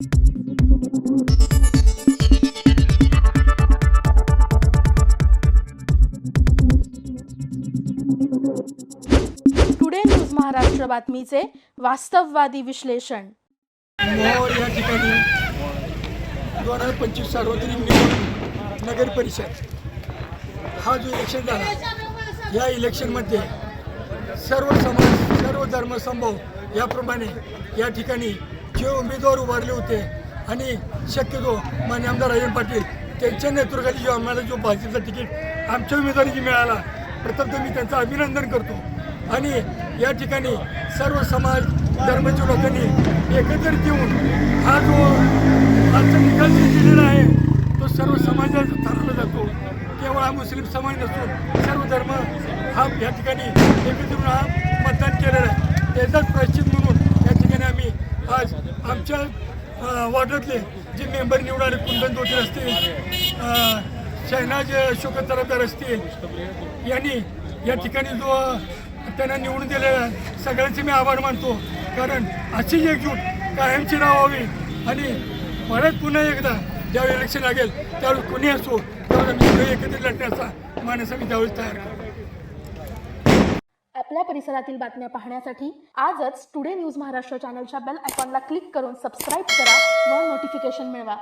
Today news Maharashtra बातमीचे वास्तववादी विश्लेषण. मोहोळ या ठिकाणी 2025 सार्वत्रिक निवडणूक नगर परिषद हा जो इलेक्शन झाला, या इलेक्शनमध्ये सर्व समाज, सर्व धर्मसमभाव याप्रमाणे या ठिकाणी जे उमेदवार उभारले होते आणि शक्यतो माननीय आमदार राजन पाटील त्यांच्या नेतृत्वाखाली जो आम्हाला जो भाजपचा तिकीट आमच्या उमेदवारी मिळाला, प्रथमतः मी त्यांचं अभिनंदन करतो. आणि या ठिकाणी सर्व समाज धर्माच्या लोकांनी एकत्रित येऊन हा जो आजचा निकाल दिलेला आहे तो सर्व समाजाचा ठरवला जातो. केवळ हा मुस्लिम समाज नसून सर्व धर्म हा या ठिकाणी एकत्रित येऊन हा मतदान केलेलं आहे. त्याचाच प्रायश्चित म्हणून या ठिकाणी आम्ही आज आमच्या वॉर्डातले जे मेंबर निवडाले, कुंदन दोते असतील, शहनाज अशोक तराफदार असतील, यांनी या ठिकाणी जो त्यांना निवडून दिलेला सगळ्यांचे मी आभार मानतो. कारण अशी एकजूट कायमची राहावी आणि परत पुन्हा एकदा ज्यावेळी इलेक्शन लागेल त्यावेळी कोणी असो त्यावेळी आम्ही सगळे एकत्रित लढण्याचा मानस आम्ही त्यावेळेस तयार करू. आपल्या परिसरातील बातम्या पाहण्यासाठी आजच टुडे न्यूज महाराष्ट्र चॅनलच्या बेल आयकॉनला क्लिक करून सबस्क्राईब करा व नोटिफिकेशन मिळवा.